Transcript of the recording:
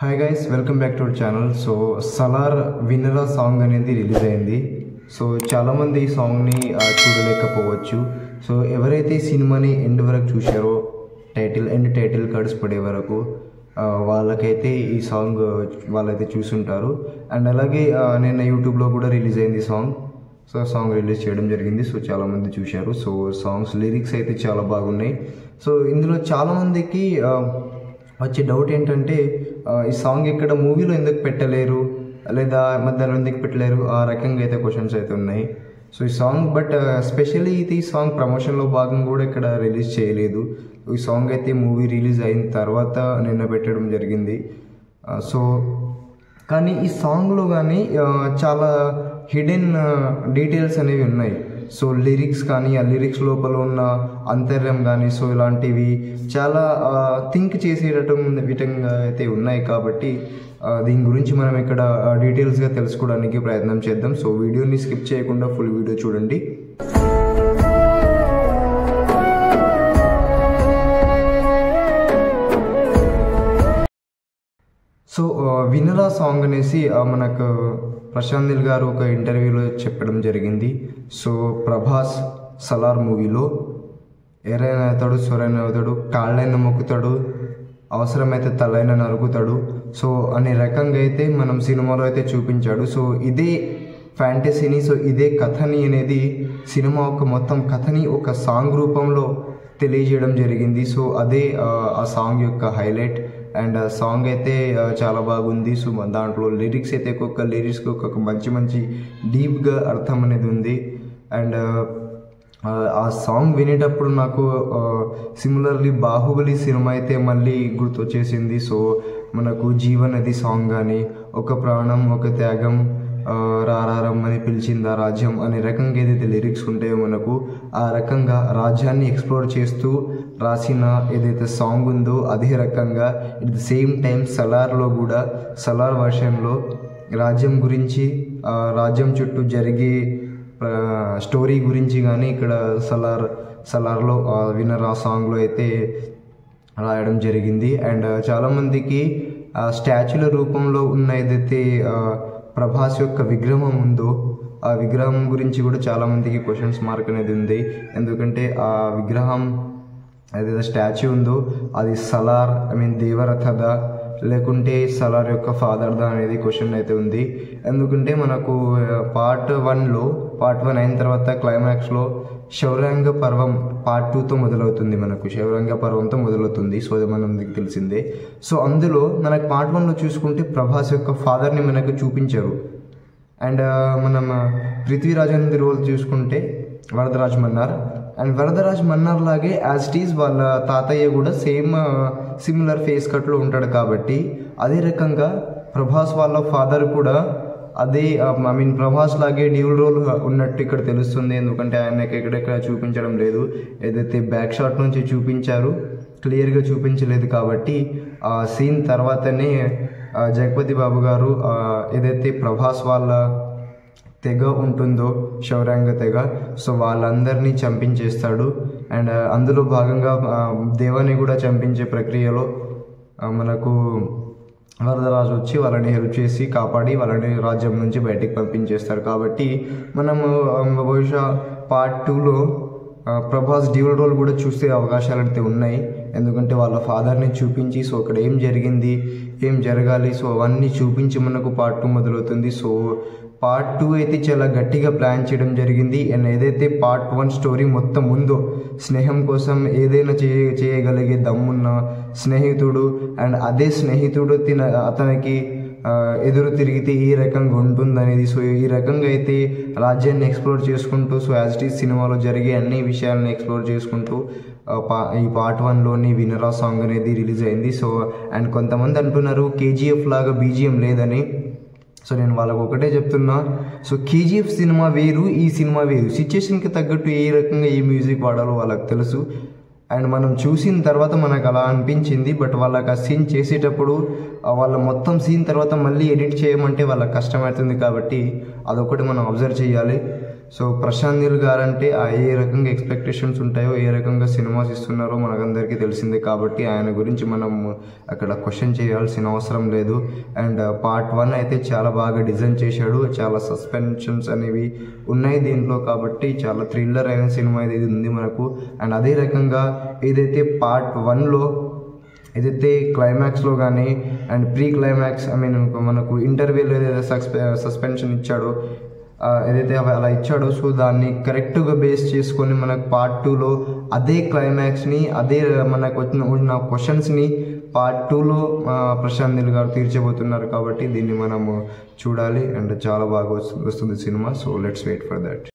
Hi guys, welcome back to our channel. So Salaar వినరా song అనేది release అయింది. So చాలామంది ఈ సాంగ్ని చూడలేకపోవచ్చు. సో ఎవరైతే ఈ సినిమాని ఎండ్ వరకు చూశారో, టైటిల్ కార్డ్స్ పడే వరకు వాళ్ళకైతే ఈ సాంగ్ వాళ్ళైతే చూసుంటారు. అండ్ అలాగే నేను యూట్యూబ్లో కూడా రిలీజ్ అయింది సాంగ్. సో సాంగ్ రిలీజ్ చేయడం జరిగింది. సో చాలామంది చూశారు. సో సాంగ్స్ లిరిక్స్ అయితే చాలా బాగున్నాయి. సో ఇందులో చాలామందికి వచ్చే డౌట్ ఏంటంటే ఈ సాంగ్ ఇక్కడ మూవీలో ఎందుకు పెట్టలేరు, లేదా మధ్యలో ఎందుకు పెట్టలేరు, ఆ రకంగా అయితే క్వశ్చన్స్ అయితే ఉన్నాయి. సో ఈ సాంగ్ స్పెషల్లీ ఇది ఈ సాంగ్ ప్రమోషన్లో భాగంగా కూడా ఇక్కడ రిలీజ్ చేయలేదు. ఈ సాంగ్ అయితే మూవీ రిలీజ్ అయిన తర్వాత నిన్న పెట్టడం జరిగింది. సో కానీ ఈ సాంగ్లో కానీ చాలా హిడెన్ డీటెయిల్స్ అనేవి ఉన్నాయి. సో లిరిక్స్ కానీ, ఆ లిరిక్స్ లోపల ఉన్న అంతర్యం కానీ, సో ఇలాంటివి చాలా థింక్ చేసేటట్టు విధంగా అయితే ఉన్నాయి. కాబట్టి దీని గురించి మనం ఇక్కడ డీటెయిల్స్గా తెలుసుకోవడానికి ప్రయత్నం చేద్దాం. సో వీడియోని స్కిప్ చేయకుండా ఫుల్ వీడియో చూడండి. సో వినరా సాంగ్ అనేసి మనకు ప్రశాంత్ నీల్ గారు ఒక ఇంటర్వ్యూలో చెప్పడం జరిగింది. సో ప్రభాస్ సలార్ మూవీలో ఎరైనా అవుతాడు, సొరైన అవుతాడు, కాళ్ళైనా మొక్కుతాడు, అవసరమైతే తలైనా నరుకుతాడు, సో అనే రకంగా అయితే మనం సినిమాలో అయితే చూపించాడు. సో ఇదే ఫ్యాంటసీని, సో ఇదే కథని అనేది సినిమా ఒక మొత్తం కథని ఒక సాంగ్ రూపంలో తెలియజేయడం జరిగింది. సో అదే ఆ సాంగ్ యొక్క హైలైట్. అండ్ సాంగ్ అయితే చాలా బాగుంది. సో దాంట్లో లిరిక్స్ అయితే ఒక్కొక్క లిరిక్స్కి ఒక్కొక్క మంచి డీప్గా అర్థం అనేది ఉంది. అండ్ ఆ సాంగ్ వినేటప్పుడు నాకు సిమిలర్లీ బాహుబలి సినిమా అయితే మళ్ళీ గుర్తొచ్చేసింది. సో మనకు జీవనది సాంగ్ కానీ, ఒక ప్రాణం ఒక త్యాగం, రారమ్మని పిలిచిందా రాజ్యం అనే రకంగా ఏదైతే లిరిక్స్ ఉంటాయో మనకు ఆ రకంగా రాజ్యాన్ని ఎక్స్ప్లోర్ చేస్తూ రాసిన ఏదైతే సాంగ్ ఉందో అదే రకంగా ఎట్ ది సేమ్ టైం సలార్లో కూడా, సలార్ వర్షన్లో రాజ్యం గురించి, రాజ్యం చుట్టూ జరిగే స్టోరీ గురించి కానీ ఇక్కడ సలార్లో వినర్ ఆ సాంగ్లో అయితే రాయడం జరిగింది. అండ్ చాలామందికి స్టాచ్యూల రూపంలో ఉన్న ఏదైతే ప్రభాస్ యొక్క విగ్రహం ఉందో ఆ విగ్రహం గురించి కూడా చాలామందికి క్వశ్చన్స్ మార్క్ అనేది ఉంది. ఎందుకంటే ఆ విగ్రహం ఏదైతే స్టాచ్యూ ఉందో అది సలార్ దేవరథదా లేకుంటే సలార్ యొక్క ఫాదర్దా అనేది క్వశ్చన్ అయితే ఉంది. ఎందుకంటే మనకు పార్ట్ 1 అయిన తర్వాత క్లైమాక్స్లో శౌర్యాంగ పర్వం పార్ట్ 2తో మొదలవుతుంది. మనకు శౌర్యాంగ పర్వంతో మొదలవుతుంది. సో అది మనకి తెలిసిందే. సో అందులో మనకు పార్ట్ 1లో చూసుకుంటే ప్రభాస్ యొక్క ఫాదర్ని మనకు చూపించారు. అండ్ మనం పృథ్వీరాజ్ అనేది రోల్ చూసుకుంటే వరదరాజ్ మన్నార్. అండ్ వరదరాజ్ మన్నార్ లాగే యాజ్ ఇట్ ఈజ్ వాళ్ళ తాతయ్య కూడా సిమిలర్ ఫేస్ కట్లో ఉంటాడు. కాబట్టి అదే రకంగా ప్రభాస్ వాళ్ళ ఫాదర్ కూడా అదే ప్రభాస్ లాగే డ్యూల్ రోల్ ఉన్నట్టు ఇక్కడ తెలుస్తుంది. ఎందుకంటే ఆయనకి ఎక్కడెక్కడ చూపించడం లేదు, ఏదైతే బ్యాక్ షాట్ నుంచి చూపించారు క్లియర్గా చూపించలేదు. కాబట్టి ఆ సీన్ తర్వాతనే జగపతి బాబు గారు ఏదైతే ప్రభాస్ వాళ్ళ తెగ ఉంటుందో శౌర్యాంగ తెగ, సో వాళ్ళందరినీ చంపించేస్తాడు. అండ్ అందులో భాగంగా దేవాని కూడా చంపించే ప్రక్రియలో మనకు వరదరాజు వచ్చి వాళ్ళని హెల్ప్ చేసి కాపాడి వాళ్ళని రాజ్యం నుంచి బయటికి పంపించేస్తారు. కాబట్టి మనము బహుశా పార్ట్ 2లో ప్రభాస్ డ్యూల్ రోల్ కూడా చూసే అవకాశాలు అయితే ఉన్నాయి. ఎందుకంటే వాళ్ళ ఫాదర్ని చూపించి, సో అక్కడ ఏం జరిగింది, ఏం జరగాలి, సో అవన్నీ చూపించి మనకు పార్ట్ 2 మొదలవుతుంది. సో పార్ట్ 2 అయితే చాలా గట్టిగా ప్లాన్ చేయడం జరిగింది. అండ్ ఏదైతే పార్ట్ 1 స్టోరీ మొత్తం ఉందో, స్నేహం కోసం ఏదైనా చేయగలిగే దమ్మున్న స్నేహితుడు, అండ్ అదే స్నేహితుడు అతనికి ఎదురు తిరిగితే ఈ రకంగా ఉంటుందనేది, సో ఈ రకంగా అయితే రాజ్యాన్ని ఎక్స్ప్లోర్ చేసుకుంటూ, సో యాజ్ ఇట్ ఈజ్ సినిమాలో జరిగే అన్ని విషయాలను ఎక్స్ప్లోర్ చేసుకుంటూ ఈ పార్ట్ 1లోని వినరా సాంగ్ అనేది రిలీజ్ అయింది. సో అండ్ కొంతమంది అంటున్నారు కేజీఎఫ్ లాగా బీజిఎం లేదని. సో నేను వాళ్ళకు ఒకటే చెప్తున్నా, సో కేజీఎఫ్ సినిమా వేరు, ఈ సినిమా వేరు. సిచ్యుయేషన్కి తగ్గట్టు ఏ రకంగా ఏ మ్యూజిక్ వాడాలో వాళ్ళకి తెలుసు. అండ్ మనం చూసిన తర్వాత మనకు అలా అనిపించింది. బట్ వాళ్ళకి ఆ సీన్ చేసేటప్పుడు వాళ్ళ మొత్తం సీన్ తర్వాత మళ్ళీ ఎడిట్ చేయమంటే వాళ్ళకి కష్టమవుతుంది. కాబట్టి అదొకటి మనం అబ్జర్వ్ చేయాలి. సో ప్రశాంత్ నీల్ గారంటే ఏ రకంగా ఎక్స్పెక్టేషన్స్ ఉంటాయో, ఏ రకంగా సినిమాస్ ఇస్తున్నారో మనకందరికీ తెలిసిందే. కాబట్టి ఆయన గురించి మనం అక్కడ క్వశ్చన్ చేయాల్సిన అవసరం లేదు. అండ్ పార్ట్ 1 అయితే చాలా బాగా డిజైన్ చేశాడు. చాలా సస్పెన్షన్స్ అనేవి ఉన్నాయి దీంట్లో, కాబట్టి చాలా థ్రిల్లర్ అయిన సినిమా ఇది ఉంది మనకు. అండ్ అదే రకంగా ఏదైతే పార్ట్ 1లో ఏదైతే క్లైమాక్స్లో కానీ అండ్ ప్రీ క్లైమాక్స్ మనకు ఇంటర్వ్యూలో ఏదైతే సస్పెన్షన్ ఇచ్చాడో, ఏదైతే అలా ఇచ్చాడో, సో దాన్ని కరెక్ట్గా బేస్ చేసుకొని మనకు పార్ట్ 2లో అదే క్లైమాక్స్ని, అదే మనకు ఉన్న క్వశ్చన్స్ని పార్ట్ 2లో ప్రశాంత్ నీల్ గారు తీర్చబోతున్నారు. కాబట్టి దీన్ని మనము చూడాలి. అండ్ చాలా బాగా వస్తుంది సినిమా. So let's wait for that.